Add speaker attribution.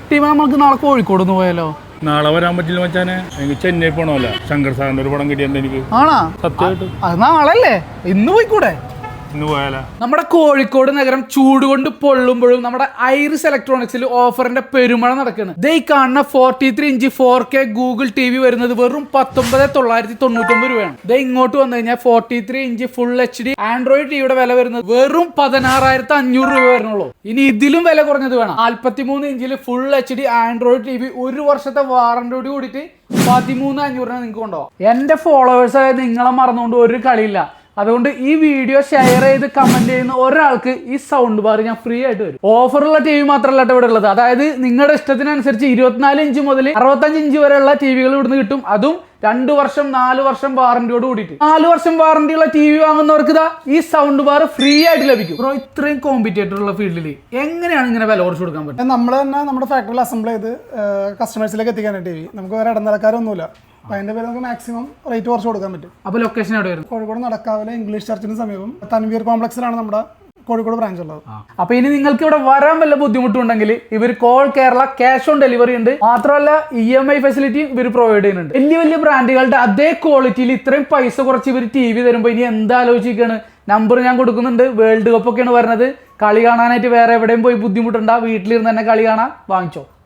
Speaker 1: Team നമുക്ക് നാളെ കോഴിക്കോട് നിന്ന് പോയാലോ?
Speaker 2: നാളെ വരാൻ പറ്റില്ല മച്ചാനെ, എനിക്ക് ചെന്നൈ പോണല്ലോ. ശങ്കർ സാറിന്റെ ഒരു പടം കിട്ടിയുണ്ട് എനിക്ക്.
Speaker 1: ആണോ?
Speaker 2: സത്യമായിട്ട്
Speaker 1: അത് നാളല്ലേ? ഇന്ന് പോയിക്കൂടെ?
Speaker 2: ഇന്ന് പോയാലോ?
Speaker 1: നമ്മുടെ കോഴിക്കോട് നഗരം ചൂട് കൊണ്ട് പൊള്ളുമ്പോഴും നമ്മുടെ ഐറിസ് ഇലക്ട്രോണിക്സിൽ ഓഫറിന്റെ പെരുമഴ നടക്കുകയാണ്. ദേ കാണുന്ന 43 ഇഞ്ച് 4K ഗൂഗിൾ TV വരുന്നത് വെറും 19,999 രൂപയാണ്. ദേ ഇങ്ങോട്ട് വന്നു കഴിഞ്ഞാൽ 43 ഇഞ്ച് ഫുൾ HD ആൻഡ്രോയിഡ് ടിവിയുടെ വില വരുന്നത് വെറും 16,500 രൂപ വരുന്നുള്ളൂ. ഇനി ഇതിലും വില കുറഞ്ഞത് വേണം. 43 ഇഞ്ചിൽ ഫുൾ HD ആൻഡ്രോയിഡ് TV 1 വർഷത്തെ വാറന്റിയോട് കൂടിയിട്ട് 13,500 നിങ്ങൾക്ക് കൊണ്ടുപോകാം. എന്റെ ഫോളോവേഴ്സ് ആയ നിങ്ങളെ മറന്നുകൊണ്ട് ഒരു കളിയില്ല. അതുകൊണ്ട് ഈ വീഡിയോ ഷെയർ ചെയ്ത് കമന്റ് ചെയ്യുന്ന ഒരാൾക്ക് ഈ സൗണ്ട് ബാർ ഞാൻ ഫ്രീ ആയിട്ട് വരും. ഓഫറുള്ള TV മാത്രമല്ല ഇവിടെ ഉള്ളത്. അതായത് നിങ്ങളുടെ ഇഷ്ടത്തിനനുസരിച്ച് 24 ഇഞ്ച് മുതൽ 65 ഇഞ്ച് വരെയുള്ള ടിവികൾ ഇവിടുന്ന് കിട്ടും. അതും 2 വർഷം 4 വർഷം വാറന്റിയോട് കൂടിയിട്ട്. 4 വർഷം വാറന്റിയുള്ള TV വാങ്ങുന്നവർക്ക് ഇതാ ഈ സൗണ്ട് ബാർ ഫ്രീ ആയിട്ട് ലഭിക്കും. ബ്രോ, ഇത്രയും കോമ്പറ്റേറ്റർ ഉള്ള ഫീൽഡിൽ എങ്ങനെയാണ് ഇങ്ങനെ വില കുറച്ച് കൊടുക്കാൻ പറ്റും?
Speaker 3: നമ്മൾ തന്നെ നമ്മുടെ ഫാക്ടറിയിൽ അസംബിൾ ചെയ്ത് കസ്റ്റമേഴ്സിലേക്ക് എത്തിക്കാനാണ് TV. നമുക്ക് വേറെ ഇടനിലക്കാരൊന്നുമില്ല. അപ്പൊ അതിന്റെ പേര് നമുക്ക് മാക്സിമം റേറ്റ് കുറച്ച് കൊടുക്കാൻ പറ്റും.
Speaker 1: അപ്പോൾ ലൊക്കേഷൻ എവിടെ വരും?
Speaker 3: കോഴിക്കോട് നടക്കാവിലെ ഇംഗ്ലീഷ് ചർച്ചിന് സമീപം തൻവീർ കോംപ്ലക്സിലാണ് നമ്മുടെ കോഴിക്കോട് ബ്രാഞ്ച് ഉള്ളത്.
Speaker 1: അപ്പൊ ഇനി നിങ്ങൾക്ക് ഇവിടെ വരാൻ വല്ല ബുദ്ധിമുട്ടുണ്ടെങ്കിൽ ഇവർ call Kerala cash on delivery ഉണ്ട്. മാത്രമല്ല EMI ഫെസിലിറ്റി ഇവർ പ്രൊവൈഡ് ചെയ്യുന്നുണ്ട്. വലിയ വലിയ ബ്രാൻഡുകളുടെ അതേ ക്വാളിറ്റിയിൽ ഇത്രയും പൈസ കുറച്ച് ഇവർ TV തരുമ്പോൾ ഇനി എന്താ ആലോചിക്കുകയാണ്? നമ്പർ ഞാൻ കൊടുക്കുന്നുണ്ട്. വേൾഡ് കപ്പ് ഒക്കെയാണ് വരുന്നത്. കളി കാണാനായിട്ട് വേറെ എവിടെയും പോയി ബുദ്ധിമുട്ടുണ്ടാ, വീട്ടിലിരുന്ന് തന്നെ കളി കാണാൻ വാങ്ങിച്ചോ.